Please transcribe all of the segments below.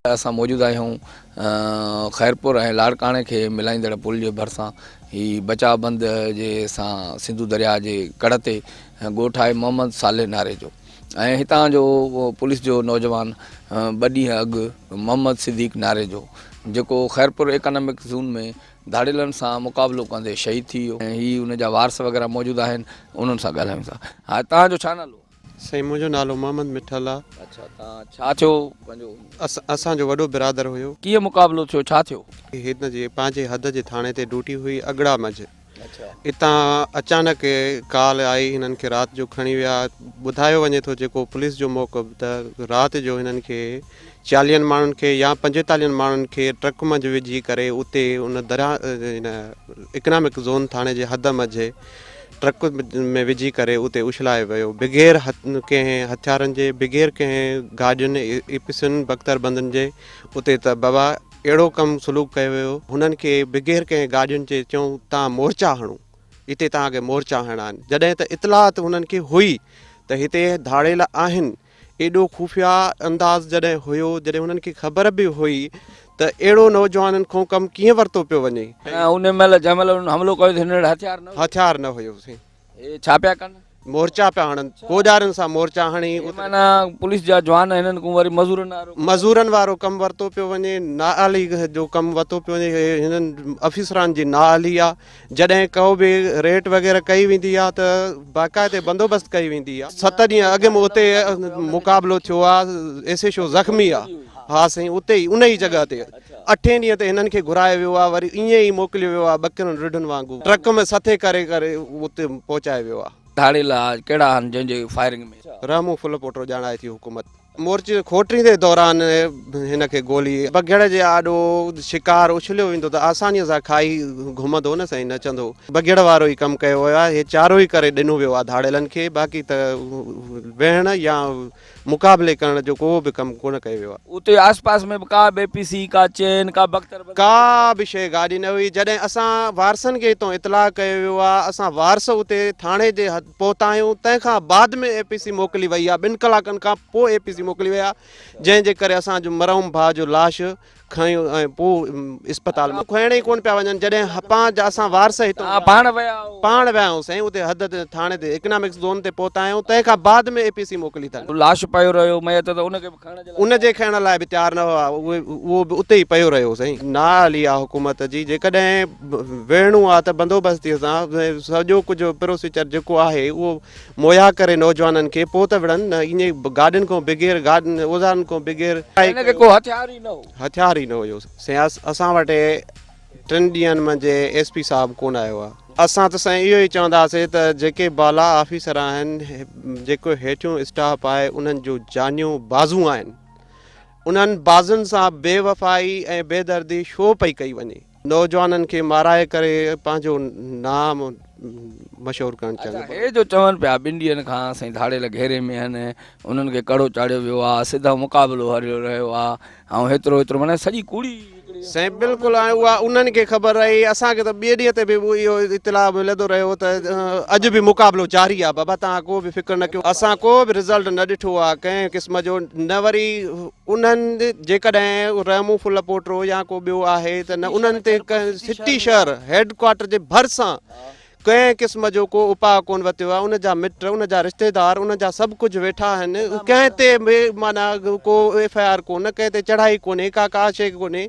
असां मौजूद आहियूं खैरपुर ऐं लाड़काणे खे मिलाईंदड़ पुल जे भरिसां ही बचाव बंद जे सां सिंधु दरिया जे कड़ ते ॻोठु आहे मोहम्मद साले नाले जो। ऐं हितां जो पुलिस जो नौजवान ॿ ॾींहं अॻु मोहम्मद सिद्दीक़ नाले जो, जेको खैरपुर इकनॉमिक ज़ोन में धाड़ेलनि सां मुक़ाबिलो कंदे शहीद थी वियो। ऐं ही उन जा वारस वग़ैरह मौजूदु आहिनि, उन्हनि सां ॻाल्हायूं था। हा, तव्हांजो छा नालो? साईं, मुंहिंजो नालो मोहम्मद मिठल आहे। अच्छा, तव्हां छा थियो पंहिंजो? असांजो वॾो बिरादर हुयो। कीअं मुक़ाबिलो थियो, छा थियो? हिन जे पंहिंजे हद जे थाणे ते ड्यूटी हुई अगड़ा मंझि। अच्छा, हितां अचानक कॉल आई, हिननि खे राति जो खणी विया। ॿुधायो वञे थो जेको पुलिस जो मौक़िफ़ त राति जो हिननि खे 40 माण्हुनि खे या 45 माण्हुनि खे ट्रक मंझि विझी करे उते उन दरिया हिन इकनॉमिक ज़ोन थाणे जे हद मंझि ट्रक में विझी करे उते उछलाए वियो, बग़ैर कंहिं हथियारनि जे, बग़ैर कंहिं गाॾियुनि एपिसुनि बख़्तरबंदनि जे। उते त बाबा अहिड़ो कमु सलूक कयो वियो, हुननि खे बग़ैर कंहिं गाॾियुनि जे चयूं तव्हां मोर्चा हणो, हिते तव्हांखे मोर्चा हणणा आहिनि। जॾहिं त इतलात हुननि खे हुई त हिते धाड़ेल आहिनि, एॾो खुफ़िया अंदाज़ जॾहिं हुयो, जॾहिं हुननि खे ख़बर बि हुई त अहिड़ो नौजवाननि खां कमु कीअं वरितो पियो वञे। उन महिल जंहिं महिल हमलो कयो हिन वटि हथियार न हुयोसीं। छा पिया कनि? मोर्चा पिया हणनि, कोॾारनि सां मोर्चा हणी। माना पुलिस जा जवान हिननि खां वरी मज़ूरनि वारो कमु वरितो पियो वञे, नाअली जो कमु वरितो पियो वञे। हिननि अफ़ीसरान जी नाअली आहे। जॾहिं को बि रेट वग़ैरह कई वेंदी आहे त बाक़ाइदे बंदोबस्तु कई वेंदी आहे। 7 ॾींहं अॻु में उते मुक़ाबिलो थियो आहे, एसएचओ ज़ख़्मी आहे। हा साईं, उते ई उन ई जॻह ते 8 ॾींहं ते हिननि खे घुराए वियो आहे, वरी ईअं ई मोकिलियो वियो आहे ॿकिरुनि रिढुनि वांगुरु, ट्रक में सथे करे करे उते पहुचाए वियो आहे। धाड़ेल कहिड़ा आहिनि जंहिंजे फायरिंग में? रामू फुल पोटो ॼाणाए थी हुकूमत। मोर्चे खोटींदे दौरान हिन खे गोली बघड़ जे आॾो शिकार उछलियो वेंदो त आसानीअ सां खाई घुमंदो न साईं, नचंदो। बघड़ वारो ई कमु कयो वियो आहे, हे चारो ई करे ॾिनो वियो आहे धाड़ेलनि खे। बाक़ी त वेहण या मुक़ाबले करण जो को बि कमु कोन कयो वियो आहे। उते आसपास में का बि एपीसी, का चेन, का बख्तर, का बि शइ गाॾी न हुई। जॾहिं असां वारसनि खे हितां इतलाह कयो वियो आहे, असां वारस उते थाणे जे पहुता आहियूं, तंहिंखां बाद में एपीसी मोकिली वई आहे। 2 कलाकनि खां पोइ एपीसी मोकिली वई आहे, जंहिंजे करे असांजो मरहूम भाउ जो लाश खयो ऐं पोइ इस्पताल में खणण ई कोन पिया वञनि। जॾहिं असां वारस हितां पाण विया आहियूं साईं, उते हद ते थाणे ते इकनॉमिक ज़ोन ते पहुता आहियूं, तंहिंखां बाद में एपीसी मोकिली अथनि। लाश पियो रहियो मयत त उनजे खणण लाइ बि तयारु न हुआ, उहो बि उते ई पियो रहियो साईं। नाअली आहे हुकूमत जी। जेकॾहिं वेहणो आहे त बंदोबस्तीअ सां सॼो कुझु प्रोसीजर जेको आहे उहो मुहैया करे नौजवाननि खे पोइ त विढ़नि न। ईअं गाॾियुनि खां बग़ैर, गाॾियुनि औज़ारनि खां बग़ैर को हथियार ई न हुयो। असां वटि 3 ॾींहंनि मंझि एसपी साहिबु कोन आयो आहे। असां त साईं इहो ई चवंदासीं त जेके बाला ऑफिसर आहिनि, जेको हेठियों स्टाफ आहे, उन्हनि जो जानियूं बाज़ू आहिनि। उन्हनि बाज़ुनि सां बेवफ़ाई ऐं बेदर्दी छो पई कई वञे? नौजवाननि खे माराए करे पंहिंजो नाम मशहूरु करणु चाहिनि। हे जो चवनि पिया 2 ॾींहंनि खां साईं धाड़ेल घेरे में आहिनि, उन्हनि खे कड़ो चाढ़ियो वियो आहे, सिधा मुक़ाबिलो हलियो रहियो आहे, ऐं हेतिरो माना सॼी कूड़ी साईं बिल्कुलु आहे। उहा उन्हनि खे ख़बर रही। असांखे त ॿिए ॾींहं ते बि इहो इतलाह मिलंदो रहियो त अॼु बि मुक़ाबिलो जारी आहे, बाबा तव्हां को बि फ़िक्रु न कयो। असां को बि रिज़ल्ट न ॾिठो आहे कंहिं क़िस्म जो न। वरी उन्हनि जेकॾहिं रामू फुल पोटो या को ॿियो आहे त न, उन्हनि ते सिटी शहर हेडक्वाटर जे भरिसां कंहिं क़िस्म जो को उपाउ कोन वरितो आहे। उन जा मिट, उन जा रिश्तेदार, उन जा सभु कुझु वेठा आहिनि। कंहिं ते माना को FIR कोन, कंहिं ते चढ़ाई कोन्हे, का शइ कोन्हे।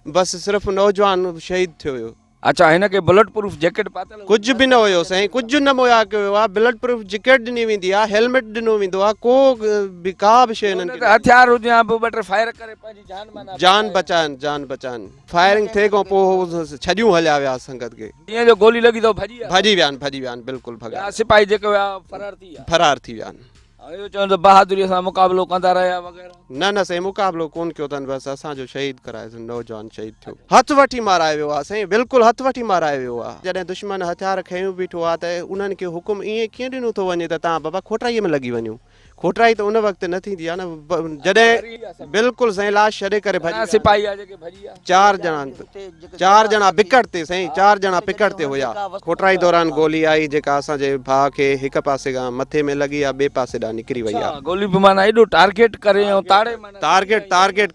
बसि सिर्फ़ु नौजवान शहीद थियो हुयो। अच्छा, हिन खे बुलेट प्रूफ जैकेट पातल? कुझु बि न हुयो साईं, कुझु न मुहैया कयो वियो आहे। बुलेट प्रूफ जैकेट ॾिनी वेंदी आहे, हेलमेट ॾिनो वेंदो आहे, को बि का बि शइ हिननि खे हथियार हुजे या ॿ टे फायर करे पंहिंजी जान बचाइनि। फायरिंग थिए खां पोइ छॾियूं हलिया विया संगत खे। ईअं जो गोली लॻी त भॼी विया आहिनि बिल्कुलु भॻा। सिपाही जेके हुआ फरार थी विया आहिनि। इहो चवनि त बहादुरीअ सां मुक़ाबिलो कंदा रहिया वग़ैरह। न साईं, मुक़ाबिलो कोन कयो अथनि, बसि असांजो शहीद करायोसीं। नौजवान शहीद थियो, हथु वठी मारायो वियो आहे साईं, बिल्कुलु हथु वठी मारायो वियो आहे। जॾहिं दुश्मन हथियार खयूं बीठो आहे त उन्हनि खे हुकुम ईअं कीअं ॾिनो थो वञे त तव्हां बाबा खोटाईअ में लॻी वञो, खोटराई त उन वक़्तु न थींदी आहे न जॾहिं बिल्कुलु साईं लाश छॾे करे भॼी सिपाही आहे जेके भॼी विया। चार ॼणा पिकट ते साईं 4 ॼणा पिकट ते हुया। खोटराई दौरान गोली आई जेका असांजे भाउ खे हिक पासे खां मथे में लॻी आहे, ॿिए पासे ॾांहुं निकिरी वई आहे। गोली बि माना एॾो टारगेट करे ऐं ताड़े माना टारगेट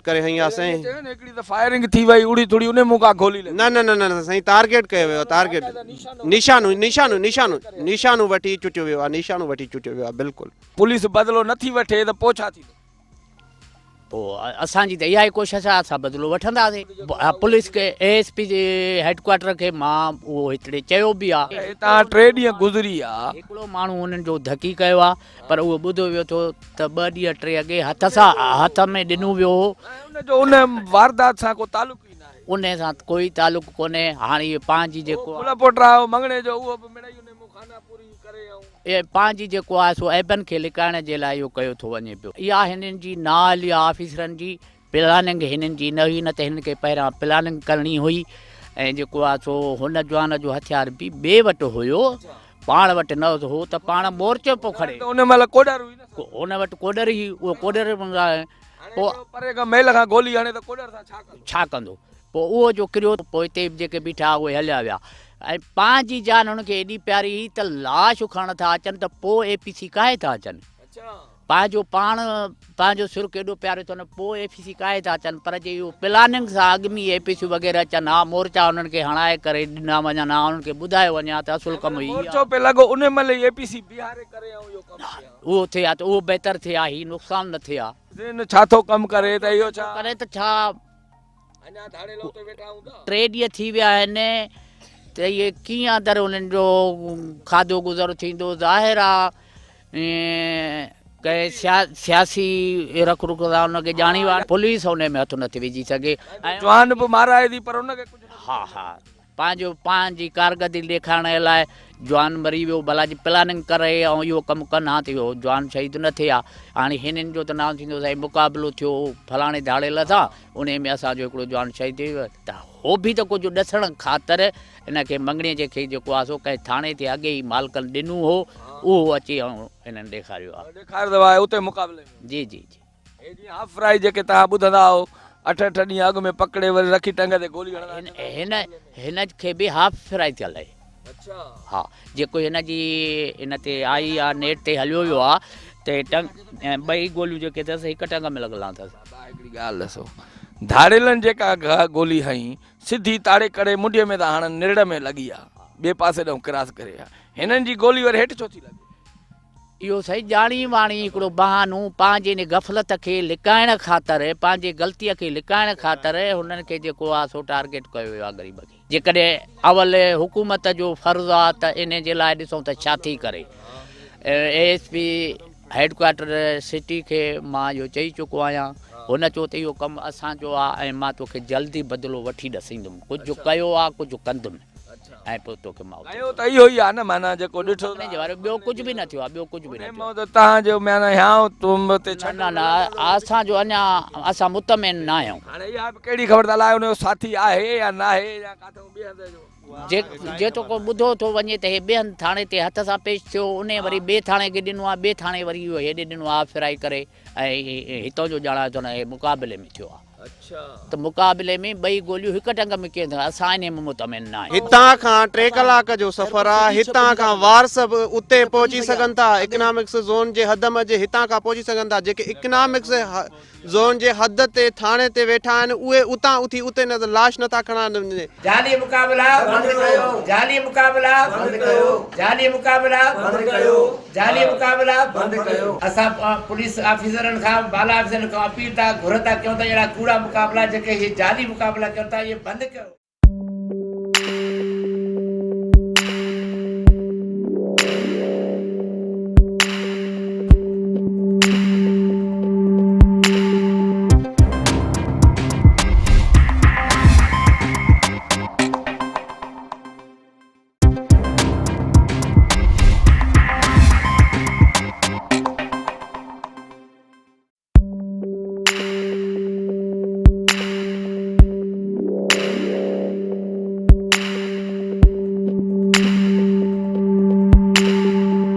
करे हई आहे साईं। हिकिड़ी त फायरिंग थी वई उड़ी थोड़ी उन मुका गोली न न न न साईं टारगेट कयो वियो, टारगेट निशानू वठी चुटियो वियो आहे, बिल्कुलु। पुलिस बदिलो नथी वठे त पोइ छा थींदो? पोइ असांजी त इहा ई कोशिशि आहे, असां बदिलो वठंदासीं। पुलिस खे ASP जे हेडक्वाटर खे मां उहो हिकिड़े चयो बि आहे। हितां 3 ॾींहं गुज़री आहे, हिकिड़ो माण्हू हुननि जो धकी कयो आहे, पर उहो ॿुधो वियो थो त 2 ॾींहं 3 अॻे हथ में ॾिनो वियो हो। उनजो उन वारदात सां को तालुक ई न आहे, उन सां कोई तालुक कोन्हे। हाणे इहे पंहिंजी जेको पुटराओ मंगणे जो उहो बि मिड़ई उन मुखाना पूरी करे ऐं पंहिंजी जेको आहे सो ऐबनि खे लिकाइण जे लाइ इहो कयो थो वञे पियो। इहा हिननि जी न हली आहे ऑफिसरनि जी, प्लानिंग हिननि जी न हुई, न त हिन खे पहिरियां प्लानिंग करणी हुई। ऐं जेको आहे सो हुन जवान जो हथियार बि ॿिए वटि हुयो, पाण वटि न हो त पाण मोर्चो पियो खणे। उन महिल कोडर हुई न, हुन वटि कोडर ई, उहो कोडर पोइ परे खां मेल खां गोली हणे त कोडर सां छा कंदो? पोइ उहो जो किरियो, पोइ हिते जेके बीठा उहे हलिया विया। ऐं पंहिंजी जान हुनखे एॾी प्यारी हुई त लाश खणण था अचनि त पोइ APC काहे था अचनि? पंहिंजो सिर केॾो प्यारो अथनि, पोइ APC काहे था अचनि? पर जे इहो प्लानिंग सां अॻु में APC वग़ैरह अचनि, हा मोर्चा हुननि खे हणाए करे ॾिना वञनि, हा हुननि खे ॿुधायो वञे त असुलु कमु उहो थिए हा त उहो बहितर थिए हा, हीउ नुक़सानु न थिए हा। छा थो कमु करे त इहो छा करे त छा 3 ॾींहं थी विया आहिनि त इहे कीअं अंदरि उन्हनि जो खाधो गुज़र थींदो? ज़ाहिर आहे कंहिं सियासी रख रुख सां हुनखे ॼाणी विया। पुलिस हुन में हथु नथी विझी सघे। जवान बि माराए थी पर हुनखे हा पंहिंजी कारकर्दगी ॾेखारण लाइ जवान मरी वियो, भला जी प्लानिंग करे ऐं इहो कमु कनि हा त इहो जवान शहीद न थिए हा। हाणे हिननि जो त नाम थींदो साईं मुक़ाबिलो थियो फलाणे धाड़ेल सां, उन में असांजो हिकिड़ो जवान शहीद थी वियो। त उहो बि त कुझु ॾसण ख़ातिर हिनखे मंगणीअ जेके जेको आहे सो कंहिं थाणे ते अॻे ई मालकनि ॾिनो हो, उहो अची ऐं हिननि ॾेखारियो आहे उते मुक़ाबले में। जी जी जी जीअं हाफ फ्राई जेके तव्हां ॿुधंदा हो 8 ॾींहं अॻु में पकड़े वरी रखी टंग ते गोली हणंदा, हिन खे बि हाफ फ्राई थियल आहे। हा जेको हिन ते आई आहे, नेट ते हलियो वियो आहे त 2 गोलियूं जेके अथसि हिक टंग में लॻल अथसि। हिकिड़ी ॻाल्हि ॾिसो, धाड़ेलनि जेका गोली हई सिधी ताड़े करे मुंडीअ में था हणनि, निड़ में लॻी आहे, ॿिए पासे ॾांहुं क्रॉस करे आहे। हिननि जी गोली वरी हेठि छो थी लॻे? इहो सही ॼाणी वाणी हिकिड़ो बहानो पंहिंजे इन गफ़लत खे लिकाइण ख़ातिर, पंहिंजे ग़लतीअ खे लिकाइण ख़ातिर हुननि खे जेको आहे सो टारगेट कयो वियो आहे ग़रीब खे। जेकॾहिं अवल हुकूमत जो फ़र्ज़ु आहे त इन जे लाइ ॾिसूं त छा थी करे। ASP हेडक्वाटर सिटी खे मां इहो चई चुको आहियां, हुन चयो त इहो कमु असांजो आहे ऐं मां तोखे जल्दी बदिलो वठी ॾसींदुमि। कुझु कयो आहे, कुझु कंदुमि ऐं पोइ तोखे मां त इहो ई आहे न, माना जेको ॾिठो ॿियो कुझु बि न थियो आहे, ॿियो कुझु बि न थियो। तव्हांजो माना न असांजो अञा असां मुतमिन न आहियूं। हाणे इहा बि कहिड़ी ख़बर त अलाए हुनजो साथी आहे या न आहे या काथऊं ॿिए हंधि जो जेको को ॿुधो थो वञे त हे ॿिए हंधि थाणे ते हथ सां पेश थियो, उन वरी ॿिए थाणे खे ॾिनो आहे, ॿिए थाणे वरी इहो हेॾे ॾिनो आहे फिराई करे, ऐं हितां जो ॼाणायो थो न हे मुक़ाबले में थियो आहे। त मुक़ाबले में 2 गोलियूं हिक टंग में कीअं थियूं? असां इन में मुतमिन न आहियूं। हितां खां 3 कलाक जो सफ़र आहे, हितां खां वारस बि उते पहुची सघनि था, इकनॉमिक्स ज़ोन जे हद में हितां खां पहुची सघनि था। जेके इकनॉमिक्स ज़ोन जे हद ते थाणे ते वेठा आहिनि उहे उतां उथी उते न लाश नथा खणनि। जाली मुक़ाबला बंद कयो, जाली मुक़ाबला बंद कयो, जाली मुक़ाबला बंद कयो, जाली मुक़ाबला बंद कयो। असां पुलिस ऑफिसरनि खां बाला ऑफिसरनि खां अपील था घुर था कयूं त अहिड़ा कूड़ा मुक़ाबला जेके इहे जाली मुक़ाबला कयूं था इहे बंदि कयो।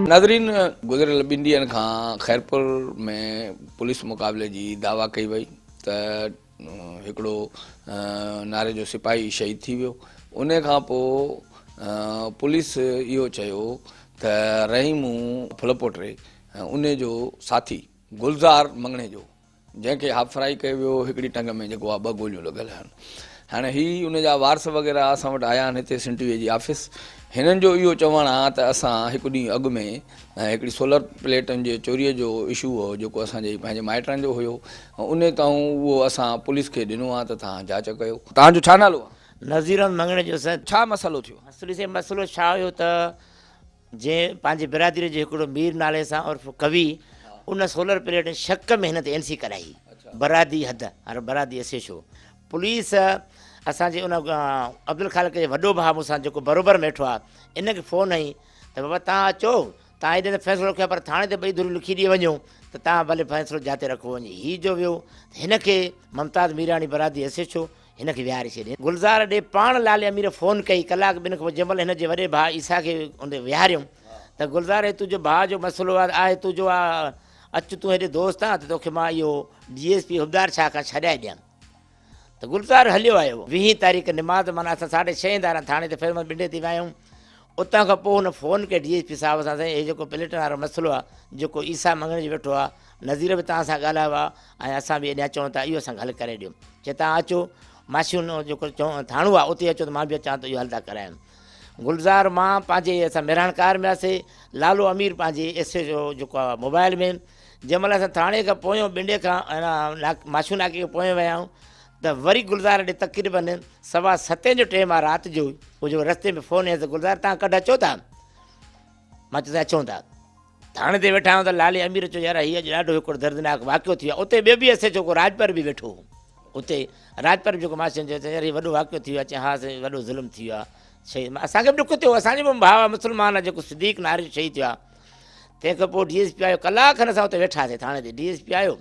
नाज़रीन, गुज़िरियल 2 ॾींहंनि खां खैरपुर में पुलिस मुक़ाबले जी दावा कई वई त हिकिड़ो नारे जो सिपाही शहीद थी वियो। उन खां पोइ पुलिस इहो चयो त रहीमू फुलपोटरे उन जो साथी गुलज़ार मंगणे जो, जंहिंखे हाफ फ्राई कयो वियो, हिकिड़ी टंग में जेको आहे 2 गोलियूं लॻल आहिनि। हाणे हीअ उन जा वारस वग़ैरह असां वटि आया आहिनि हिते सिंटीवीअ जी ऑफिस। हिननि जो इहो चवणु आहे त असां हिकु ॾींहुं अॻु में हिकिड़ी सोलर प्लेटनि जे चोरीअ जो इशू हो जेको असांजे पंहिंजे माइटनि जो हुयो, उन तां उहो असां पुलिस खे ॾिनो आहे त तव्हां जांच कयो। तव्हांजो छा नालो आहे? नज़ीर मंगणे जो सर। छा मसइलो थियो? असली से मसइलो छा हुयो त जंहिं पंहिंजे बिरादरी जो हिकिड़ो मीर नाले सां उर्फ़ कवि, उन सोलर प्लेट शक में हिन ते एनसी कराई, बरादी हद हाणे बरादी एसएचओ। पुलिस असांजे उन अब्दुल ख़ालिक जे वॾो भाउ मूंसां जेको बराबरि वेठो आहे, इनखे फ़ोन आई त बाबा तव्हां अचो, तव्हां हेॾे त फ़ैसिलो रखियो पर थाणे ते 2 धुरियूं लिखी ॾेई वञो त तव्हां भले फ़ैसिलो जाते रखो वञे। हीअ जो वियो हिनखे मुमताज़ मीराणी बरादी एसएचओ हिनखे विहारे छॾियईं। गुलज़ार ॾे पाण लाल अमीर फ़ोन कई कलाक 2 खां जंहिं महिल हिन जे वॾे भाउ ईसा खे उन विहारियऊं त गुलज़ार हे तुंहिंजो भाउ जो मसइलो आहे तुंहिंजो आहे, अचु तूं हेॾे दोस्त आहे त तोखे मां इहो DSP हुबदार शाह खां छॾाए ॾियां। त गुलज़ार हलियो आयो 20 तारीख़ निमाज़, माना असां 6:30 दारा थाणे ते फेरमत बिंडे थी विया आहियूं। उतां खां पोइ हुन फ़ोन कई DSP साहिब सां, साईं हे जेको प्लेटन वारो मसइलो आहे जेको ईसा मंगणे जी वेठो आहे, नज़ीर बि तव्हां सां ॻाल्हायो आहे ऐं असां बि हेॾे अचूं था, इहो असां हल करे ॾियो। चए तव्हां अचो माशियुनि जेको थाणो आहे उते अचो त मां बि अचां त इहो हल था करायूं। गुलज़ार मां पंहिंजे असां मेहरान कार में वियासीं, लालो अमीर पंहिंजे एसएचओ जेको आहे मोबाइल में। जंहिं महिल असां थाणे खां पोयों बिंडे खां माशू नाके खां पोइ विया आहियूं त वरी गुलज़ार ॾे तक़रीबन 7:15 जो टाइम आहे राति जो। उहो जेको रस्ते में फ़ोन आयो त गुलज़ार तव्हां कॾहिं अचो था? मां चयो अचूं था। थाणे ते वेठा आहियूं त लाले अमीर चयो यार हीअ ॾाढो हिकिड़ो दर्दनाक वाक़ियो थी वियो आहे। उते ॿियो बि एसएचओ को राजपर बि वेठो हो, उते राजपर जेको माशियुनि चयो यार हीअ वॾो वाक़ियो थी वियो आहे। चई हा साईं वॾो ज़ुल्म थी वियो आहे। शहीद असांखे बि ॾुख थियो, असांजो बि भाउ आहे मुस्लमान आहे जेको सिद्दीक़ नारे शहीद थियो आहे। तंहिंखां पोइ DSP आयो, कलाक खनि असां उते वेठासीं थाणे ते। DSP आयो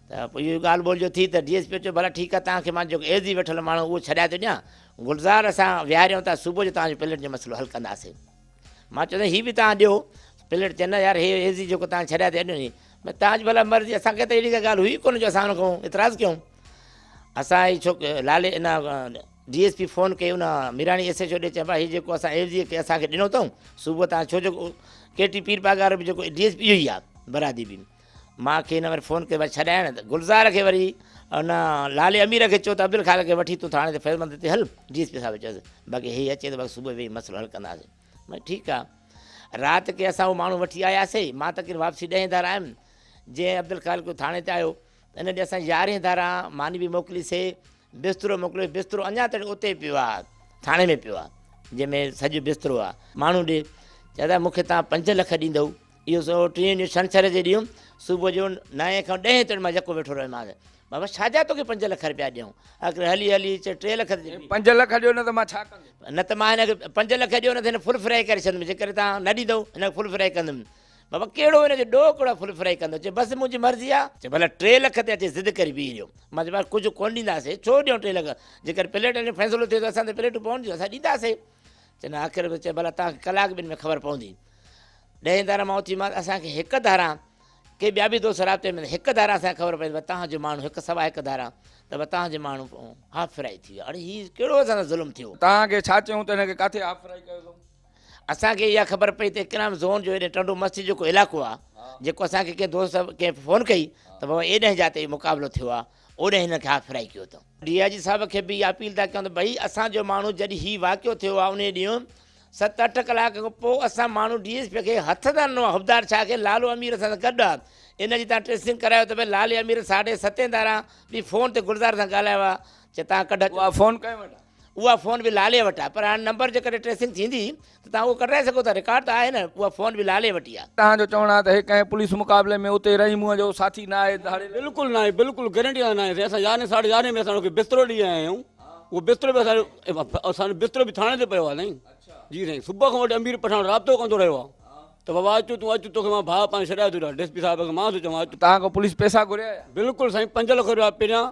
त पोइ इहो ॻाल्हि ॿोल जो थी त DSP चयो भला ठीकु आहे, तव्हांखे मां जेको एज़ी वेठल माण्हू उहो छॾाए थो ॾियां। गुलज़ार असां विहारियूं था, सुबुह जो तव्हांजो प्लेट जो मसइलो हल कंदासीं। मां चयो हीअ बि तव्हां ॾियो प्लेट। चए न यार हे एज़ी जेको तव्हां छॾाए थो ॾियो नी, तव्हांजी भला मर्ज़ी, असांखे त अहिड़ी का ॻाल्हि हुई कोन जो असां हुनखां इतराज़ु कयूं। असां ई लाले इन DSP फ़ोन कई उन मीराणी एसएचओ ॾे, चए भाई हीअ जेको असां एज़ी खे असांखे ॾिनो अथऊं सुबुह तव्हां छो जेको KT पीर पागार बि जेको DSP इहो ई आहे बरादी बि। मूंखे हिन वरी फ़ोन कयो वरी छॾाइण त गुलज़ार खे वरी उन लाले अमीर खे चयो त अब्दुल ख़ालिक खे वठी तूं थाणे ते फेरमत ते हल। DSP साहिब चयोसि बाक़ी हे अचे त बाक़ी सुबुह वेही मसइलो हल कंदासीं। भई ठीकु आहे। राति खे असां उहो माण्हू वठी आयासीं। मां तकरीबन वापसी 10 धारा आयुमि। जंहिं अब्दुल ख़ालिक थाणे ते आयो इन ॾींहुं असां 11 धारा मानी बि मोकिलीसीं, बिस्तरो मोकिलियो। बिस्तरो अञा ताईं उते पियो आहे, थाणे में पियो आहे, जंहिंमें सॼो बिस्तरो आहे। माण्हू ॾे चवंदा मूंखे तव्हां 5 लख ॾींदव, इहो 3 ॾींहं छंछर जे ॾींहुं सुबुह जो 9 खां 10 ताईं मां यको वेठो रहियोमांसि। बाबा छाजा तोखे 5 लख रुपया ॾियूं? आख़िर हली हली चए 3 लख। 5 लख ॾियो न त मां छा कंदुमि? न त मां हिनखे 5 लख ॾियो न त हिन फुल फ्राई करे छॾंदुमि। जेकर तव्हां न ॾींदव हिनखे फुल फ्राई कंदुमि। बाबा कहिड़ो हिनजो ॾोह फुल फ्राई कंदो? चए बसि मुंहिंजी मर्ज़ी आहे। चए भला 3 लख ते अचे ज़िद करे बीह रहियो। मां चयो कुझु कोन ॾींदासीं, छो ॾियूं 3 लख? जेकर प्लेट जो फ़ैसिलो थियो त असां त प्लेटूं पवंदियूं, असां ॾींदासीं। चए न आख़िर चए भला तव्हांखे कलाक ॿिनि में ख़बर पवंदी। 10 धारा मां उथी मां असांखे 1 धारा के ॿिया बि दोस्त राब्ते में 1 धारा असांखे ख़बर पई तव्हांजो माण्हू 1 धारा त तव्हांजो माण्हू हाफ फ्राई थी वियो। अड़े हीअ कहिड़ो असां सां ज़ुल्म थियो? तव्हांखे छा चयूं त हिनखे किथे हाफ फ्राई कयो अथऊं? असांखे इहा ख़बर पई त इकराम ज़ोन जो हेॾे टंडो मस्ती जेको इलाइक़ो आहे, जेको असांखे कंहिं दोस्त कंहिं फ़ोन कई त बाबा एॾे जाते मुक़ाबिलो थियो आहे, ओॾे हिनखे हाफ फ्राई कयो अथऊं। DIG साहिब खे बि इहा अपील था कयूं त भई असांजो माण्हू जॾहिं हीउ वाक़ियो थियो आहे उन ॾींहुं 7-8 कलाक खां पोइ असां माण्हू DSP खे हथ था ॾिनो आहे हुबदार छा खे लालो अमीर सां गॾु आहे। इन जी तव्हां ट्रेसिंग करायो त भई लाले अमीर 7:30 धारा बि फ़ोन ते गुलज़ार सां ॻाल्हायो आहे। चए तव्हां कढ उहा फ़ोन कयो वटि? उहा फ़ोन बि लाले वटि आहे, पर हाणे नंबर जेकॾहिं ट्रेसिंग थींदी त तव्हां उहो कढाए सघो था, रिकॉर्ड त आहे न। उहा फ़ोन बि लाले वटि आहे। तव्हांजो चवणु आहे त हे कंहिं पुलिस मुक़ाबले में उते रहीमूअ जो साथी न आहे? बिल्कुलु न आहे, बिल्कुलु गारंटी न आहे। असां 11-11:30 में असां हुनखे बिस्तरो ॾेई आया आहियूं। उहो बिस्तरो बि असांजो बिस्तरो बि थाणे ते पियो आहे साईं। जी साईं, सुबुह खां वठी अमीर पठाण राब्तो कंदो रहियो आहे त बाबा अचु तूं अचु, तोखे मां भाउ पाण छॾाए थो ॾियां। DSP साहिब खे मां थो चवां अचु। तव्हां खां पुलिस पैसा घुरिया? बिल्कुलु साईं, 5 लख रुपया पहिरियां,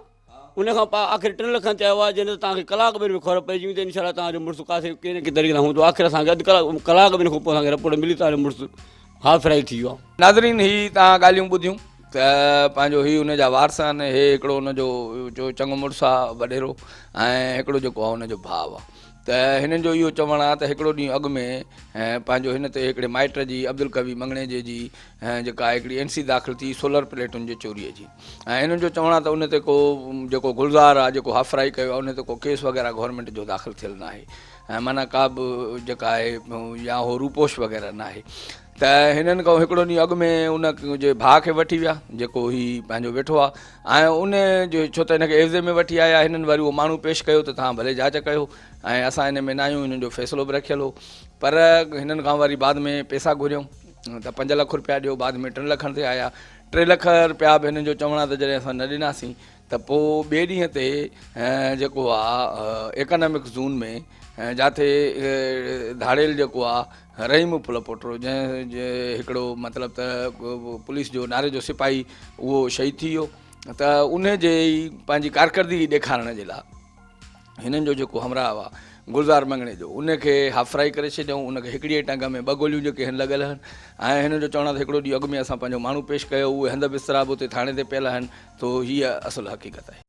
उन खां पोइ आख़िर 3 लखनि ते आयो आहे। जंहिं तव्हांखे कलाक ॿिनि में ख़बर पइजी वेंदी इनशाला तव्हांजो मुड़ुसु काथे कंहिं न कंहिं तरीक़े सां हूंदो। आख़िर असांखे कलाक ॿिनि खां पोइ असांखे रिपोर्ट मिली तव्हांजो मुड़ुसु हाफ फ्राई थी वियो आहे। नाज़रीन, ही तव्हां ॻाल्हियूं ॿुधियूं त पंहिंजो ही उन जा वारस आहिनि, हे हिकिड़ो उनजो जो चङो मुड़ुसु आहे वॾेरो, ऐं हिकिड़ो जेको आहे उनजो भाउ आहे। त हिननि जो इहो चवणु आहे त हिकिड़ो ॾींहुं अॻु में पंहिंजो हिन ते हिकिड़े माइट जी अब्दुल कवी मंगणे जी जेका हिकिड़ी NC दाख़िल थी सोलर प्लेटुनि जे चोरीअ जी, ऐं हिननि जो चवणु आहे त उन ते को जेको गुलज़ार आहे जेको हाफ फ्राई कयो आहे उन ते को केस वग़ैरह गवर्नमेंट जो दाख़िल थियल न आहे, ऐं माना का बि जेका आहे या हो रूपोश वग़ैरह न आहे। त हिननि खां हिकिड़ो ॾींहुं अॻु में उन जे भाउ खे वठी विया जेको ही पंहिंजो वेठो आहे, ऐं उन जो छो त हिनखे एवज़े में वठी आया, हिननि वरी उहो माण्हू पेश कयो त तव्हां भले जांच कयो ऐं असां हिन में न आहियूं, हिननि जो फ़ैसिलो बि रखियलु हो। पर हिननि खां वरी बाद में पैसा घुरियऊं त 5 लख रुपया ॾियो, बाद में 3 लखनि ते आया। 3 लख रुपया बि हिननि जो चवणु आहे त जॾहिं असां न ॾिनासीं त पोइ ॿिए ॾींहं ते जेको आहे इकनॉमिक ज़ोन में जिथे धाड़ेल जेको आहे रहीम पुल पोटो जंहिं हिकिड़ो मतिलबु त पुलिस जो नारे जो सिपाही उहो शहीद थी वियो, त उन जे ई पंहिंजी कारकर्दगी ॾेखारण जे लाइ हिननि जो जेको हमराह आहे गुलज़ार मंगणे जो, उनखे हाफ फ्राई करे छॾियऊं। उनखे हिकिड़ी टंग में 2 गोलियूं जेके हिन लॻल आहिनि, ऐं हिननि जो चवणु आहे त हिकिड़ो ॾींहुं अॻु में असां पंहिंजो माण्हू पेश कयो, उहे हंध बिस्तरा बि उते थाणे ते पियल आहिनि। तो हीअ असुलु हक़ीक़त आहे।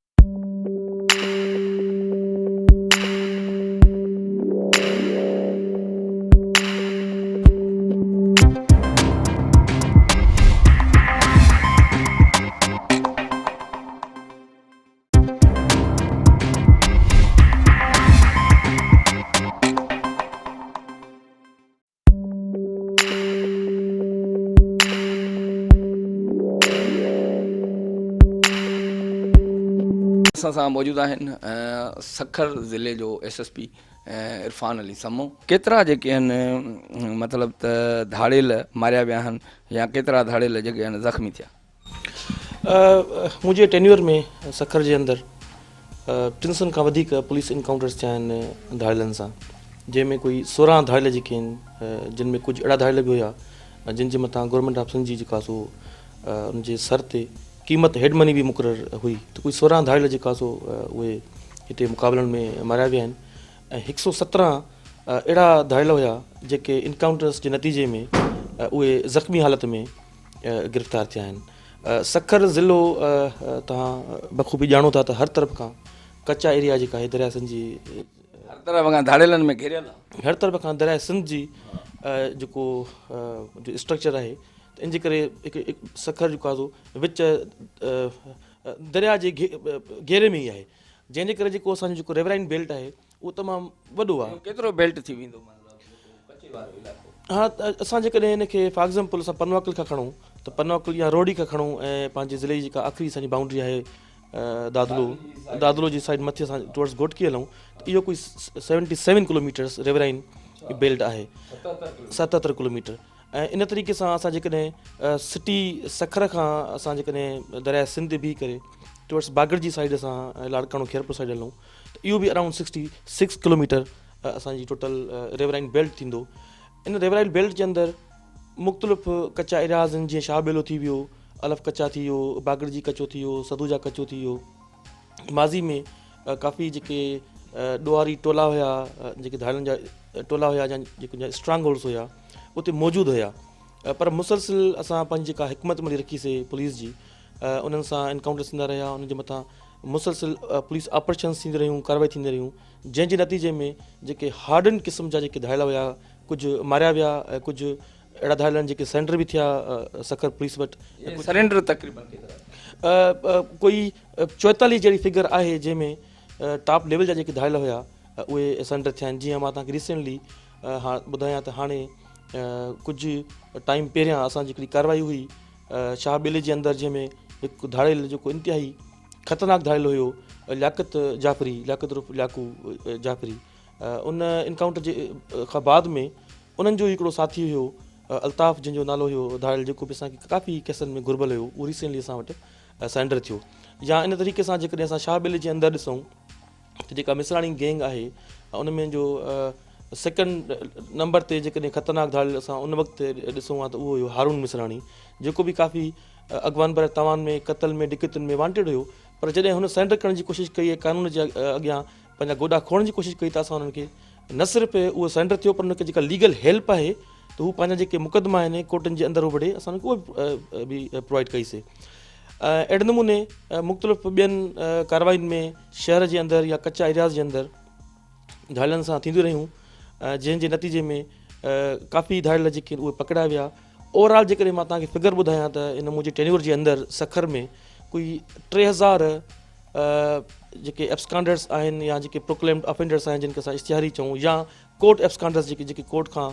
असां सां मौजूदु आहिनि सखर ज़िले जो SSP इरफान अली समो। केतिरा जेके आहिनि मतिलबु त धाड़ेल मारिया विया आहिनि या केतिरा धाड़ेल जेके आहिनि ज़ख़्मी थिया? मुंहिंजे टेन्यूर में सखर जे अंदरि 300 खां वधीक पुलिस इनकाउंटर्स थिया आहिनि धाड़ेलनि सां, जंहिंमें कोई 16 धाड़ेल जेके आहिनि जिन में कुझु अहिड़ा धाड़ेल बि हुया जिन जे मथां गवर्नमेंट ऑफ सिंध जी जेका सो उनजे सर ते क़ीमत हेड मनी भी मुक़ररु हुई, त कोई 16 धाड़ेल जेका सो उहे हिते मुक़ाबलनि में मारिया विया आहिनि, ऐं 117 अहिड़ा धाड़ेल हुया जेके इनकाउंटर्स जे नतीजे में उहे ज़ख़्मी हालत में गिरफ़्तार थिया आहिनि। सखर ज़िलो तव्हां बख़ूबी ॼाणो था त हर तरफ़ खां कच्चा एरिया जेका आहे दरिया सिंध जी हर तरफ़ खां धाड़ेलनि में घेरियल आहे, हर तरफ़ खां दरिया सिंध जी जेको जो स्ट्रक्चर आहे, त इन जे करे हिकु सखर जेको आहे सो विच दरिया जे घेरे में ई आहे, जंहिंजे करे जेको असांजो जेको रिवराइन बेल्ट आहे उहो तमामु वॾो आहे। केतिरो बेल्ट थी वेंदो? हा, असां जेकॾहिं हिनखे फॉर एग्ज़ाम्पल असां पनवाकल खां खणूं त पनवाकल या रोडी खां खणूं ऐं पंहिंजे ज़िले जी जेका आख़िरी असांजी बाउंड्री आहे दादलो जी साइड मथे असां टुवर्ड्स घोटकी हलूं त इहो कोई 77 किलोमीटर्स रिवराइन बेल्ट आहे, 77 किलोमीटर। ऐं इन तरीक़े सां असां जेकॾहिं सिटी सखर खां असां जेकॾहिं दरिया सिंध बीह करे टुवर्ड्स बागड़ जी साइड असां लाड़काणो खैरपुर साइड हलूं त इहो बि अराउंड 66 किलोमीटर असांजी टोटल रिवराइन बेल्ट थींदो। इन रिवराइन बेल्ट जे अंदरि मुख़्तलिफ़ कच्चा एरियाज़ आहिनि, जीअं शाहबेलो थी वियो, अलफ कच्चा थी वियो, बागड़ जी कचो थी वियो, सदूजा कचो थी वियो। माज़ी में काफ़ी जेके ॾुआरी टोला हुया, जेके धाड़नि जा टोला हुया, या जेके स्ट्रांग होल्ड्स हुया उते मौजूदु हुया, पर मुसलसिल असां पंहिंजी जेका हिकमत मिली रखीसीं पुलिस जी, उन्हनि सां इनकाउंटर्स थींदा रहिया, उन्हनि जे मथां मुसलसिल पुलिस ऑपरेशन्स थींदी रहियूं, कार्रवाई थींदी रहियूं, जंहिंजे नतीजे में जेके हार्डन क़िस्म जा जेके धाड़ेल हुया कुझु मारिया विया, ऐं कुझु अहिड़ा धाड़ेल आहिनि जेके सरेंडर बि थिया सखर पुलिस वटि। सरेंडर तक़रीबन कोई 44 जहिड़ी फिगर आहे जंहिंमें टॉप लेवल जा जेके धाड़ेल हुया उहे सरेंडर थिया आहिनि। जीअं मां तव्हांखे रिसेंटली ॿुधायां त हाणे कुझु टाइम पहिरियां असांजी हिकिड़ी कार्रवाई हुई शाहबेले जे अंदरि, जंहिंमें हिकु धाड़ेल जेको इंतिहाई ख़तरनाक धाड़ेल हुयो लियाकत लियाकू जाफ़री, उन इनकाउंटर जे खां बाद में उन्हनि जो हिकिड़ो साथी हुयो अल्ताफ़, जंहिंजो नालो हुयो धाड़ेल, जेको बि असांखे काफ़ी केसनि में घुरबल हुयो, उहो रिसेंटली असां वटि सरेंडर थियो। या इन तरीक़े सां जेकॾहिं असां शाहबेले जे अंदरि ॾिसूं त जेका मिसराणी गैंग आहे उन में जो 2nd नंबर ते जेकॾहिं ख़तरनाक धाड़ेल असां उन वक़्तु ॾिसूं हा त उहो हुयो हारून मिसराणी, जेको बि काफ़ी अॻवान पर तवान में क़तल में डिकतुनि में वांटेड हुयो, पर जॾहिं हुन सरेंडर करण जी कोशिशि कई ऐं कानून जे अॻियां पंहिंजा गोॾा खोड़ण जी कोशिशि कई त असां हुननि खे न सिर्फ़ु उहो सरेंडर थियो, पर हुनखे जेका लीगल हेल्प आहे त हू पंहिंजा जेके मुक़दमा आहिनि कोर्टनि जे अंदरि उबड़े असां उहे बि प्रोवाइड कईसीं। अहिड़े नमूने मुख़्तलिफ़ ॿियनि कार्रवाइयुनि में शहर जे अंदरि या कचा एरियाज़ जे अंदरि धाड़ियुनि सां थींदियूं रहियूं, जंहिंजे नतीजे में काफ़ी धाड़ियल जेके उहे पकड़ाया विया। ओवरऑल जेकॾहिं मां तव्हांखे फिगर ॿुधायां त इन मुंहिंजे टेन्योर जे अंदरि सखर में कोई 3000 जेके एब्सकांडर्स आहिनि या जेके प्रोक्लेम्ड ऑफेंडर्स आहिनि, जिन खे असां इश्तिहारी चऊं, या कोर्ट एब्सकांडर्स जेके कोर्ट खां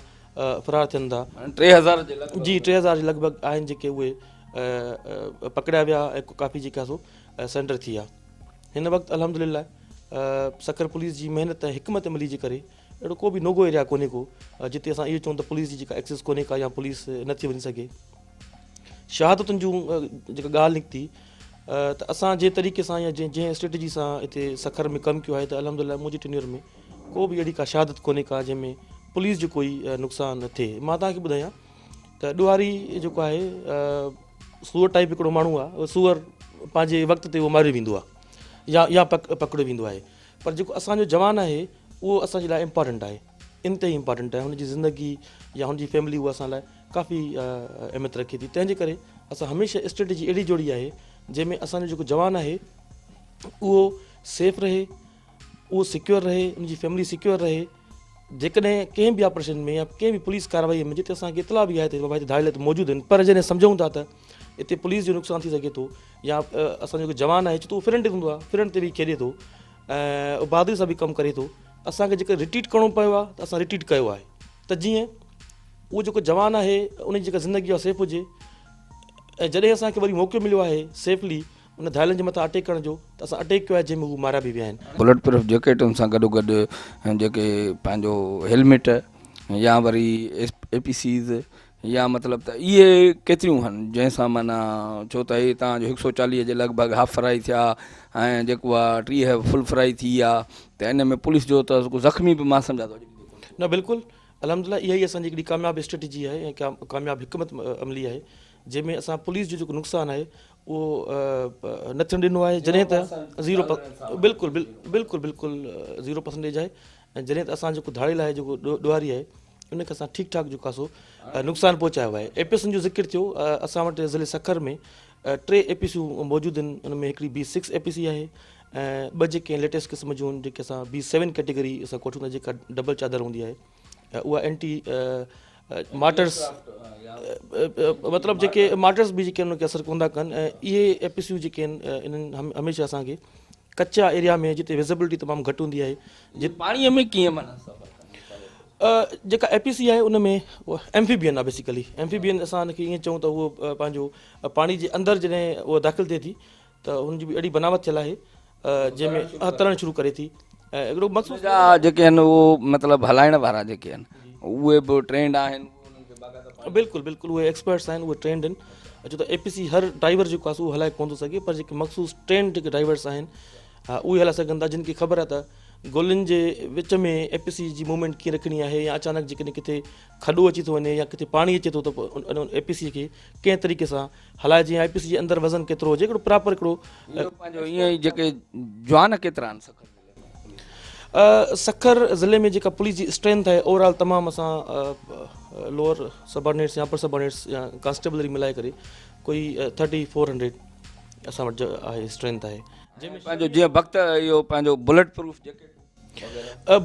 फ़रार थियनि था, 3000 जे लॻभॻि। जी 3000 जे लॻभॻि आहिनि जेके उहे पकड़िया विया ऐं काफ़ी जेका सो सेंटर थी विया। हिन वक़्तु अल्हम्दुलिल्लाह सखर पुलिस जी महिनत ऐं हिकमत अमली जे करे अहिड़ो को बि नोगो एरिया कोन्हे को जिते असां इहो चऊं त पुलिस जी जेका एक्सेस कोन्हे का या पुलिस नथी वञी सघे। शहादतुनि जूं जेका ॻाल्हि निकिती त असां जे तरीक़े सां या जंहिं स्ट्रेटजी सां हिते सखर में कमु कयो आहे त अल्हम्दुलिल्लाह मुंहिंजी टेन्योर में को बि अहिड़ी का शहादत कोन्हे का जंहिंमें पुलिस जो कोई नुक़सानु थिए। मां तव्हांखे ॿुधायां त ॾुआरी जेको आहे सूअर टाइप हिकिड़ो माण्हू आहे, उहो सूअर पंहिंजे वक़्त ते उहो मारियो वेंदो आहे या पकड़ियो वेंदो आहे, पर जेको असांजो जवान आहे उहो असांजे लाइ इम्पॉर्टेंट आहे, इंतिहाई इम्पॉर्टेंट आहे। हुनजी ज़िंदगी या हुनजी फैमिली उहा असां लाइ काफ़ी अहमियत रखे थी। तंहिंजे करे असां हमेशह स्ट्रेटजी अहिड़ी जोड़ी आहे जंहिंमें असांजो जेको जवान आहे उहो सेफ रहे, उहो सिक्योर रहे, उनजी फैमिली सिक्योर रहे। जेकॾहिं कंहिं बि ऑपरेशन में या कंहिं बि पुलिस कार्रवाई में जिते असांखे इतला बि आहे त बाबा हिते धाड़ियल मौजूदु आहिनि, पर जॾहिं सम्झूं था त हिते पुलिस जो नुक़सानु थी सघे थो या असांजो जेको जवान आहे त उहो फिरंट ते हूंदो आहे, फिरंट ते बि खेॾे थो ऐं बहादुरी सां बि कमु करे थो, असांखे जेको रिट्रीट करिणो पियो आहे त असां रिट्रीट कयो आहे त जीअं उहो जेको जवान आहे उनजी जेका ज़िंदगी आहे सेफ हुजे। ऐं जॾहिं असांखे वरी मौक़ो मिलियो आहे सेफली उन धाड़ियुनि जे मथां अटैक करण जो त असां अटैक कयो आहे जंहिंमें हू मारिया बि विया आहिनि। बुलेट प्रूफ जैकेटुनि सां गॾोगॾु जेके पंहिंजो हेलमेट या वरी APCs या मतिलबु त इहे केतिरियूं आहिनि जंहिंसां माना छो त हे तव्हांजो 140 जे लॻभॻि हाफ फ्राई थिया ऐं जेको आहे 30 फुल फ्राई थी विया, त इन में पुलिस जो त ज़ख़्मी बि मां सम्झा थो। न बिल्कुलु अल्हम्दुलिल्लाह इहा ई असांजी हिकिड़ी कामयाबु स्ट्रेटजी आहे ऐं कामयाबु हिकमत अमली आहे जंहिंमें असां पुलिस जो जेको नुक़सानु आहे उहो न थियणु ॾिनो आहे। जॾहिं त 0 बिल्कुलु बिल्कुलु बिल्कुलु 0% आहे ऐं जॾहिं त असां जेको धाड़ियल आहे जेको ॾुआरी आहे उनखे असां ठीकु ठाक जेको आहे सो नुक़सानु पहुचायो आहे। APCs जो ज़िक्र थियो, असां वटि ज़िले सखर में 3 APCs मौजूदु आहिनि। उन में हिकिड़ी B6 APC आहे ऐं 2 जेके लेटेस्ट क़िस्म जूं जेके असां B7 कैटेगरी असां कोठूं था, जेका डबल चादर हूंदी आहे, उहा एंटी मार्टर्स मतिलबु जेके मार्टर्स बि जेके उनखे असरु कोन था कनि। ऐं इहे APCs जेके आहिनि इन्हनि हमेशह असांखे कचा एरिया में जिते विज़िबिलिटी तमामु घटि हूंदी आहे, पाणीअ में कीअं माना जेका APC आहे उन में एम्फीबियन आहे। बेसिकली एम्फीबियन असां हुनखे ईअं चऊं त उहो पंहिंजो पाणी जे अंदरि जॾहिं उहा दाख़िल थिए थी त हुनजी बि अहिड़ी बनावट थियल आहे जंहिंमें तरणु शुरू करे थी। ऐं हिकिड़ो मक़सदु जेके आहिनि उहो मतिलबु हलाइण वारा जेके आहिनि उहे बि ट्रेंड आहिनि। बिल्कुलु बिल्कुलु उहे एक्सपर्ट्स आहिनि, उहे ट्रेंड आहिनि। छो त APC हर ड्राइवर जेको आहे उहो हलाए कोन थो सघे, पर जेके मख़सूस ट्रेंड जेके ड्राइवर्स आहिनि उहे हलाए सघनि था, जिन खे ख़बर आहे त गोलियुनि जे विच में APC जी मूवमेंट कीअं रखणी आहे या अचानक जेकॾहिं किथे खॾो अची थो वञे या किथे पाणी अचे थो त पोइ APC खे कंहिं तरीक़े सां हलाइजे या APC जे अंदरि वज़न केतिरो हुजे, हिकिड़ो प्रॉपर हिकिड़ो पंहिंजो ईअं ई जेके जवान केतिरा आहिनि सखर ज़िले में जेका पुलिस जी स्ट्रेंथ आहे ओवरऑल तमामु असां लोअर सबऑर्डिनेट्स या अपर सबऑर्डिनेट्स या कांस्टेबलरी मिलाए करे कोई 3400 असां वटि आहे स्ट्रेंथ आहे। जंहिंमें पंहिंजो जीअं वक़्तु इहो पंहिंजो bullet proof jacket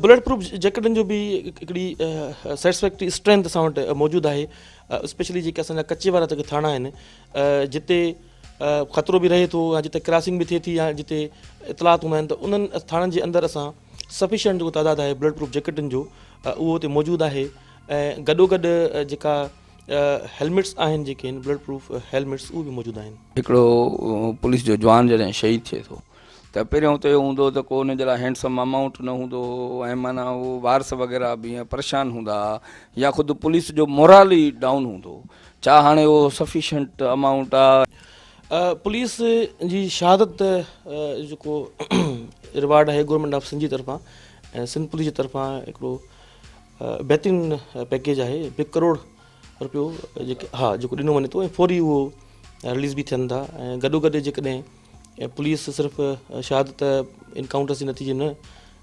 bullet proof जैकेटनि जो बि हिकिड़ी सेटिस्फैक्ट्री स्ट्रेंथ असां वटि मौजूदु आहे। स्पेशली जेके असांजा कचे वारा जेके थाणा आहिनि जिते ख़तरो बि रहे थो या जिते क्रॉसिंग बि थिए थी या जिते इतलात हूंदा आहिनि त उन्हनि थाणनि जे अंदरि असां सफिशिएंट जेको तइदादु आहे बुलेट प्रूफ जैकेटनि जो उहो हुते मौजूदु आहे। ऐं गॾोगॾु जेका हेलमेट्स आहिनि जेके आहिनि बुलेट प्रूफ हेलमेट्स उहे बि मौजूदु आहिनि। हिकिड़ो पुलिस जो जवान जॾहिं शहीद थिए थो त पहिरियों त इहो हूंदो त को हुन जे लाइ हैंडसम अमाउंट न हूंदो ऐं माना उहो वारस वग़ैरह बि ईअं परेशान हूंदा या ख़ुदि पुलिस जो मोरल ई डाउन हूंदो, छा हाणे उहो सफिशिएंट अमाउंट आहे? पुलिस जी शहादत जेको रिवार्ड आहे गवर्नमेंट ऑफ सिंध जी तरफ़ां ऐं सिंध पुलिस जी तरफ़ां हिकिड़ो बहितरीनु पैकेज आहे, 1 करोड़ रुपयो जेके जेको ॾिनो वञे थो ऐं फौरी उहो रिलीज़ बि थियनि था। ऐं गॾोगॾु जेकॾहिं पुलिस सिर्फ़ु शहादत इनकाउंटर्स जे नतीजे न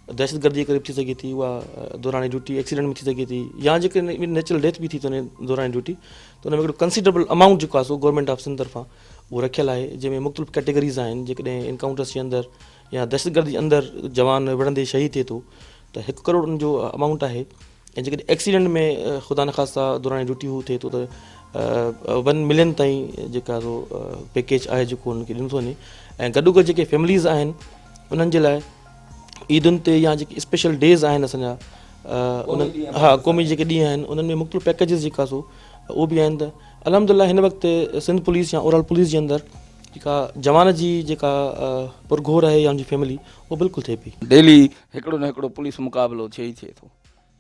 दहशतगर्दी क़रीब थी सघे थी, उहा दौरान ड्यूटी एक्सीडेंट में थी सघे थी, या जेके नेचुरल डेथ बि थी थो वञे दौरान ड्यूटी, त हुन में हिकिड़ो कंसिडरेबल अमाउंट जेको आहे सो गवर्नमेंट ऑफ सिंध तरफ़ां उहो रखियल आहे, जंहिंमें मुख़्तलिफ़ कैटेगरीज़ आहिनि। जेकॾहिं इनकाउंटर्स जे अंदरि या दहशतगर्दी जे अंदरि जवान विढ़ंदे शहीद थिए थो त 1 करोड़ उन जो अमाउंट आहे, ऐं जेकॾहिं एक्सीडेंट में ख़ुदा न ख़ास्ता दौरान ड्यूटी हू थिए थो त 1 मिलियन ताईं जेका सो पैकेज आहे जेको हुनखे ॾिनो थो वञे। ऐं गॾोगॾु जेके फैमिलीज़ आहिनि उन्हनि जे लाइ ईदुनि ते या जेके स्पेशल डेज़ आहिनि असांजा उन्हनि क़ौमी जेके ॾींहं आहिनि उन्हनि में मुख़्तलिफ़ पैकेजिस जेका सो उहो बि आहिनि। त अलहमदिल्ला हिन वक़्तु सिंध पुलिस या ओवरऑल पुलिस जे अंदरि जेका जवान जी जेका पुरघोर आहे या उनजी फैमिली उहो बिल्कुलु थिए पई। डेली हिकिड़ो न हिकिड़ो पुलिस मुक़ाबिलो थिए ई थिए थो।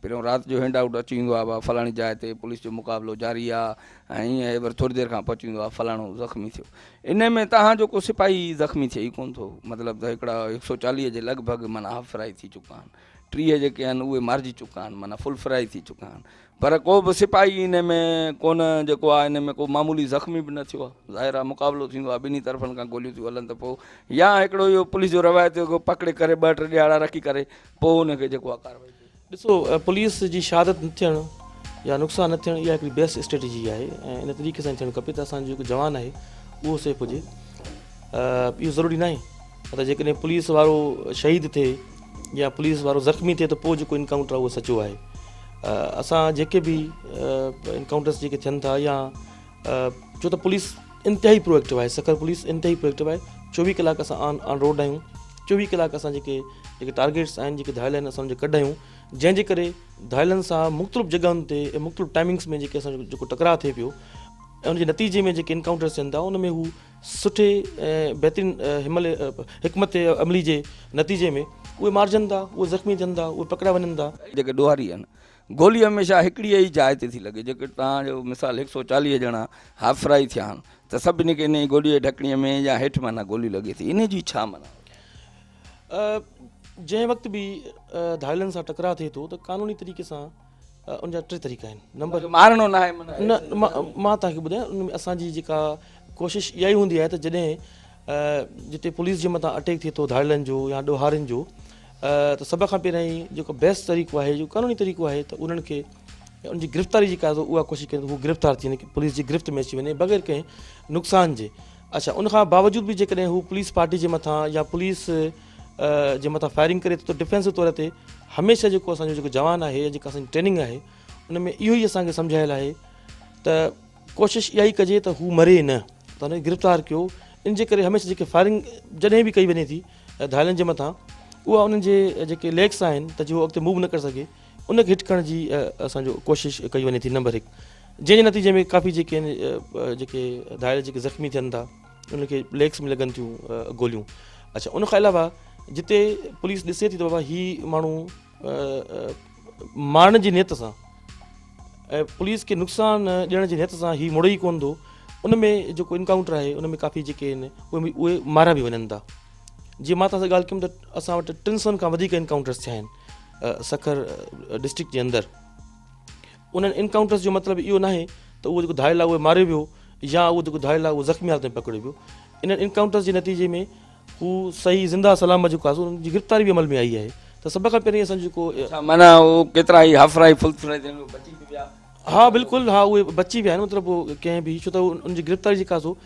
पहिरियों राति जो हैंड आउट अची वेंदो आहे, भाउ फलाणी जाइ ते पुलिस जो मुक़ाबिलो जारी आहे, ऐं ईअं वरी थोरी देरि खां पहुची वेंदो आहे फलाणो ज़ख़्मी थियो। इन में तव्हांजो को सिपाही ज़ख़्मी थिए ई कोन थो, मतिलबु त हिकिड़ा 140 जे लॻभॻि माना हाफ फ्राई थी चुका आहिनि, 30 जेके आहिनि उहे मारिजी चुका आहिनि, माना फुल फ्राई थी चुका आहिनि, पर को बि सिपाही इन में कोन जेको आहे इन में को मामूली ज़ख़्मी बि न थियो आहे। ज़ाहिर आहे मुक़ाबिलो थींदो आहे, ॿिन्ही तरफ़नि खां गोलियूं थियूं हलनि त पोइ या हिकिड़ो इहो पुलिस जो रवायत पकिड़े करे 2-3 ॾियारा रखी करे पोइ हुनखे जेको आहे कार्रवाई। ॾिसो, पुलिस जी शहादत न थियणु या नुक़सान न थियणु इहा हिकिड़ी बेस्ट स्ट्रेटजी आहे, ऐं इन तरीक़े सां थियणु खपे त असांजो जेको जवान आहे उहो सेफ हुजे। इहो ज़रूरी न आहे त जेकॾहिं पुलिस वारो शहीद थिए या पुलिस वारो ज़ख़्मी थिए त पोइ जेको इनकाउंटर आहे उहो सचो आहे। असां जेके बि इनकाउंटर्स जेके थियनि था या छो त पुलिस इंतिहाई प्रोएक्टिव आहे, सखर पुलिस इंतिहाई प्रोएक्टिव आहे। 24 कलाक असां ऑन रोड आहियूं, 24 कलाक असां जेके टारगेट्स आहिनि, जेके धायल आहिनि, असां उनखे कढायूं, जंहिंजे करे धायलनि सां मुख़्तलिफ़ जॻहियुनि ते ऐं मुख़्तलिफ़ टाइमिंग्स में जेके असांजो जेको टकराव थिए पियो ऐं उनजे नतीजे में जेके इनकाउंटर्स थियनि था उन में हू सुठे ऐं बहितरीनु हिकमत अमली जे नतीजे में उहे मारिजनि था, उहे ज़ख़्मी थियनि था, उहे पकड़ा वञनि था। जेके ॾोहारी आहिनि, गोली हमेशह हिकिड़ी ई जाइ ते थी लॻे। जेके तव्हांजो मिसाल 140 ॼणा हाफ फ्राई थिया आहिनि त सभिनी खे इन ई गोलीअ जी ढकणीअ में या हेठि माना गोली लॻे थी, इन जी छा माना? जंहिं वक़्तु बि धायलनि सां टकराव थिए थो त क़ानूनी तरीक़े सां उनजा 3 तरीक़ा आहिनि। नंबर मारणो न आहे न, मां तव्हांखे ॿुधायां, उन में असांजी जेका कोशिशि इहा ई हूंदी आहे त जॾहिं जिते पुलिस जे मथां अटैक थिए थो धायलनि जो या ॾोहारियुनि जो, त सभ खां पहिरियों ई जेको बेस्ट तरीक़ो आहे, जो क़ानूनी तरीक़ो आहे, त उन्हनि खे उनजी गिरफ़्तारी जेका आहे उहा कोशिशि कनि हू गिरफ़्तार थी वञे, पुलिस जी गिरफ़्त में अची वञे बग़ैर कंहिं नुक़सान जे। अच्छा, उनखां बावजूद बि जेकॾहिं हू पुलिस पार्टी जे मथां या पुलिस जे मथां फायरिंग करे थो त डिफेंस तौर ते हमेशह जेको असांजो जेको जवान आहे या जेका असांजी ट्रेनिंग आहे उन में इहो ई असांखे सम्झायल आहे त कोशिशि इहा ई कजे त हू मरे न, त हुनखे गिरफ़्तार कयो। इन जे करे हमेशह जेके फायरिंग जॾहिं बि कई वञे थी धायलनि जे मथां, उहा उन्हनि जे जेके लेग्स आहिनि त जो अॻिते मूव न करे सघे उनखे हिट करण जी असांजो कोशिशि कई वञे थी। नंबर 1, जंहिंजे नतीजे में काफ़ी जेके धायल जेके ज़ख़्मी थियनि था उनखे लेग्स में लॻनि थियूं गोलियूं। अच्छा, उनखां अलावा जिते पुलिस ॾिसे थी त बाबा हीउ माण्हू मारण जी नियत सां ऐं पुलिस खे नुक़सान ॾियण जी नियत सां हीउ मुड़े ई कोन थो, उन में जेको इनकाउंटर आहे उन में काफ़ी जेके आहिनि उहे मारिया बि वञनि था। जीअं मां तव्हां सां ॻाल्हि कयमि त असां वटि 300 खां वधीक इनकाउंटर्स थिया आहिनि सखर डिस्ट्रिक्ट जे अंदरि। उन्हनि इनकाउंटर्स जो मतिलबु इहो न आहे त उहो जेको धायल आहे उहे मारे वियो या उहो जेको धायल आहे उहो ज़ख़्मी हालत में पकड़ियो वियो। इन्हनि इनकाउंटर्स जे नतीजे में हू सही ज़िंदा सलामत जेको आहे उनजी गिरफ़्तारी बि अमल में आई आहे। त सभ खां पहिरीं असांजो जेको माना उहो केतिरा ई हाफ फ्राई फुल फ्राई बची बि विया? हा बिल्कुलु, हा उहे बची विया आहिनि, मतिलबु कंहिं बि, छो त उनजी गिरफ़्तारी जेका सो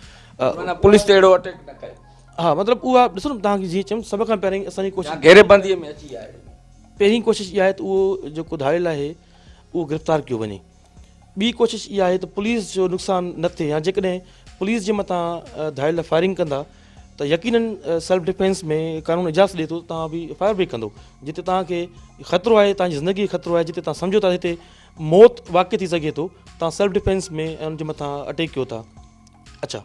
माना पुलिस ते अहिड़ो अटैक न कयो। हा, मतिलबु उहा ॾिसो न, तव्हांखे जीअं चयुमि सभ खां पहिरीं असांजी कोशिशि घेरेबंदीअ में अची आहे, पहिरीं कोशिशि इहा आहे त उहो जेको धायल आहे उहो गिरफ़्तार कयो वञे। ॿी कोशिशि इहा आहे त पुलिस जो नुक़सानु न थिए, या जेकॾहिं पुलिस जे मथां धायल फायरिंग कंदा त यकीनन सेल्फ डिफेंस में कानून इजाज़त ॾिए थो तव्हां बि फायर ब्रेक कंदो। जिते तव्हांखे ख़तरो आहे, तव्हांजी ज़िंदगी ख़तरो आहे, जिते तव्हां सम्झो था हिते मौत वाक़ई थी सघे थो, तव्हां सेल्फ डिफेंस में ऐं उनजे मथां अटैक कयो था। अच्छा,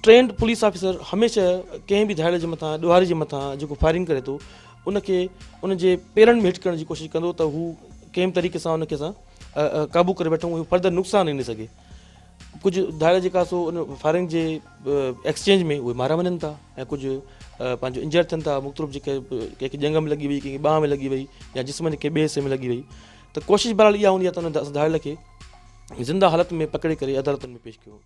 ट्रेंड पुलिस ऑफिसर हमेशह कंहिं बि धायल जे मथां ॾोहारी जे मथां जेको फायरिंग करे थो उनखे उनजे पेरनि में हिट करण जी कोशिशि कंदो त हू कंहिं बि तरीक़े सां उनखे असां क़ाबू करे वठूं, उहो फर्दर नुक़सानु न सघे। कुझु धायल जेका सो उन फायरिंग जे एक्सचेंज में उहे मारिया वञनि था ऐं कुझु पंहिंजो इंजर्ड थियनि था, मुख़्तलिफ़ जेके कंहिंखे जंग में लॻी वई, कंहिंखे ॿाह में लॻी वई या जिस्म जे कंहिं ॿिए हिसे में लॻी वई, त कोशिशि बहरहाल इहा हूंदी आहे त उन धायल खे ज़िंदा हालत में पकिड़े करे अदालतुनि में पेश कयो।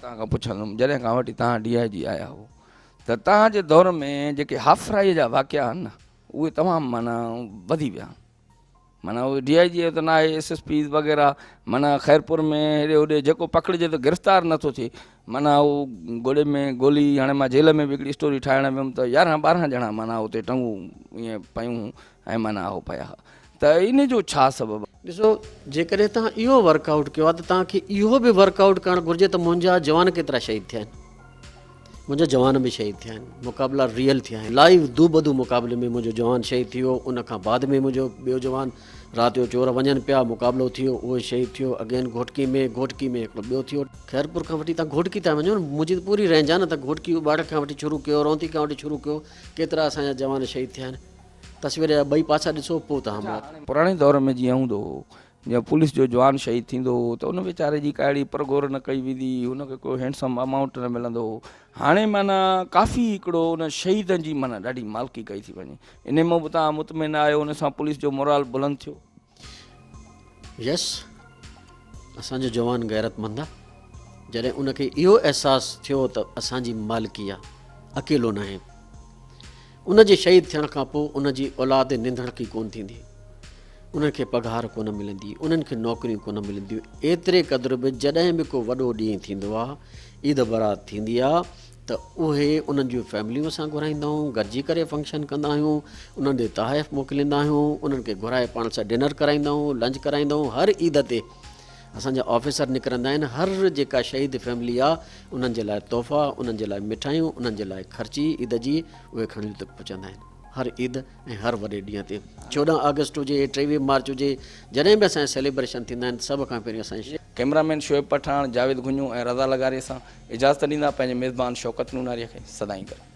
तव्हां खां पुछंदुमि जॾहिं खां वठी तव्हां DIG आया हो त तव्हांजे दौर में जेके हाफ़राईअ जा वाक़िया आहिनि न उहे तमामु माना वधी विया माना उहे DIG जो त न आहे SSP वग़ैरह माना ख़ैरपुर में हेॾे होॾे जेको पकड़िजे त गिरफ़्तार नथो थिए माना उहो गोॾे में गोली हाणे मां जेल में बि हिकिड़ी स्टोरी ठाहिण वियुमि त 11-12 ॼणा माना उते टंगू ईअं पयूं ऐं माना उहो पिया त इन जो छा सबबु ॾिसो जेकॾहिं तव्हां इहो वर्कआउट कयो आहे त तव्हांखे इहो बि वर्कआउट करणु घुरिजे त मुंहिंजा जवान केतिरा शहीद थिया आहिनि मुंहिंजा जवान बि शहीद थिया आहिनि मुक़ाबला रियल थिया आहिनि लाइव दूबदू मुक़ाबले में मुंहिंजो जवान शहीद थी वियो उन खां बाद में मुंहिंजो ॿियो जवान राति जो चोर वञनि पिया मुक़ाबिलो थी वियो उहो शहीद थियो अगेन घोटकी में हिकिड़ो ॿियो थियो ख़ैरपुर खां वठी तव्हां घोटकी था वञो न मुंहिंजी त पूरी रेंज आहे न त घोटकी बाड़ खां वठी शुरू कयो रौंती खां वठी शुरू कयो केतिरा असांजा जवान शहीद थिया आहिनि तस्वीर जा ॿई पासा ॾिसो पोइ तव्हां पुराणे दौर में जीअं हूंदो हो जीअं पुलिस जो जवान शहीद थींदो हो त उन वीचारे जी का अहिड़ी परगोर न कई वेंदी हुनखे कोई हैंडसम अमाउंट न मिलंदो हो हाणे माना काफ़ी हिकिड़ो उन शहीदनि जी माना ॾाढी मालिकी कई थी वञे इन मां बि तव्हां मुतमिन आहियो उन सां पुलिस जो मोराल बुलंद थियो यस असांजो जवान गैरतमंद आहे जॾहिं उनखे इहो अहसासु थियो त असांजी मालिकी आहे अकेलो न आहे उनजे शहीद थियण खां पोइ उनजी औलाद निंदड़की कोन थींदी उन्हनि खे पघार कोन मिलंदी उन्हनि खे नौकरियूं कोन मिलंदियूं एतिरे क़दुरु बि जॾहिं बि को वॾो ॾींहुं थींदो आहे ईद बरात थींदी आहे त उहे उन्हनि जूं फैमिलियूं असां घुराईंदा आहियूं गॾिजी करे फंक्शन कंदा आहियूं उन्हनि ॾे तहाइफ़ मोकिलींदा आहियूं उन्हनि खे घुराए पाण सां डिनर कराईंदा आहियूं लंच कराईंदा आहियूं हर ईद ते असांजा ऑफिसर निकिरंदा आहिनि हर जेका शहीद फैमिली आहे उन्हनि जे लाइ तोहफ़ा उन्हनि जे लाइ मिठाइयूं उन्हनि जे लाइ ख़र्ची ईद जी उहे खणी पहुचंदा आहिनि हर ईद ऐं हर वॾे ॾींहं ते 14 अगस्त हुजे 23 मार्च हुजे जॾहिं बि असांजा सेलिब्रेशन थींदा आहिनि सभ खां पहिरीं असांजी कैमरामैन शोएब पठान जावेद गुंजू ऐं रज़ा लगारी सां इजाज़त ॾींदा पंहिंजे मेज़बान शौकत नूनारीअ खे सदाईं करे